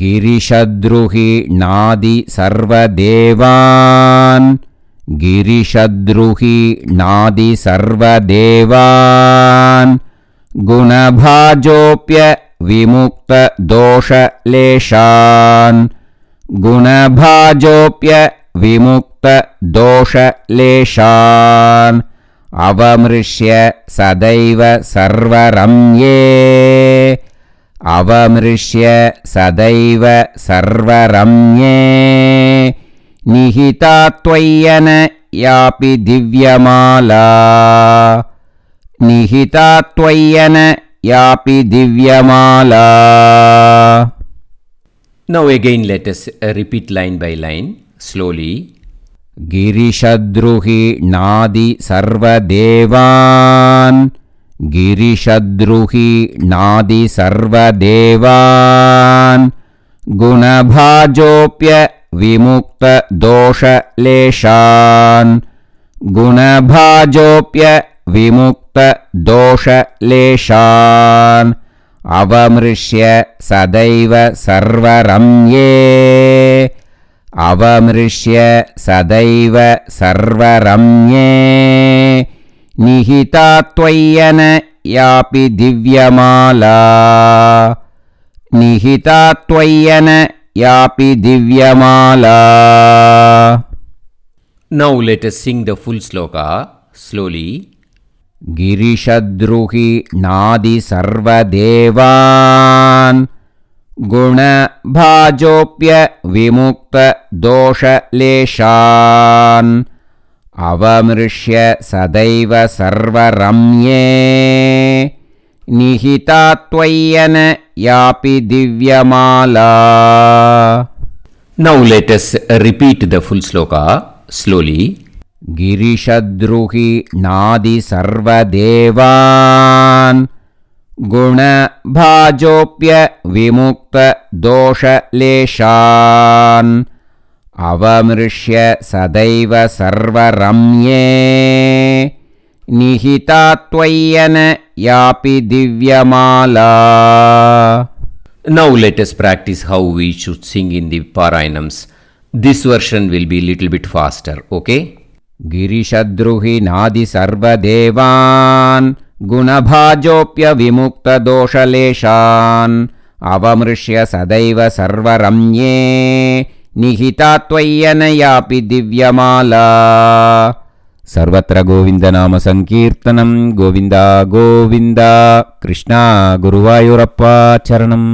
गिरिशद्रुहि नादि सर्वदेवान् गिरिशद्रुहि नादि सर्वदेवान् गुणभाजोप्य विमुक्त दोषलेशान् गुणभाजोप्य विमुक्त दोषलेशान् अवमृश्य सदैव सर्वरम्ये अवमृश्य सदैव सर्वरम्ये निहिता त्वय्यन यापि दिव्यमाला निहिता त्वय्यन यापि दिव्यमाला. Now again let us repeat line by line slowly. गिरिशद्रुहि नादि सर्वदेवान् गिरिशद्रुहि नादि सर्वदेवान् गुणभाजोप्य विमुक्त दोषलेशान् गुणभाजोप्य विमुक्त दोषलेशान् अवमृश्य सदैव सर्वरम्ये अवमृश्य सदैव सर्वरम्ये निहिता त्वय्यन यापि दिव्यमाला निहिता त्वय्यन यापि दिव्यमाला. Now let us sing the full sloka slowly. गिरिशद्रुहि नादि सर्वदेवान् गुणभाजोप्य विमुक्त दोषलेशान् अवमृश्य सदैव सर्वरम्ये निहिता त्वय्यन यापि दिव्यमाला. Now let us repeat the full sloka slowly. गिरिशद्रुहि नादि सर्वदेवान् गुणभाजोप्य विमुक्त दोषलेशान् अवमृश्य सदैव सर्वरम्ये निहिता त्वय्यन यापि दिव्यमाला. Now let us practice how we should sing in the Parayanams. This version will be little bit faster, okay? गिरिशद्रुहि नादि सर्वदेवान् गुणभाजोप्य विमुक्त दोषलेशान् अवमृश्य सदैव सर्वरम्ये निहिता त्वय्यन यापि दिव्यमाला. सर्वत्र गोविन्दनाम संकीर्तनं गोविन्द गोविन्द कृष्ण गुरुवायूरप्पा चरणम्.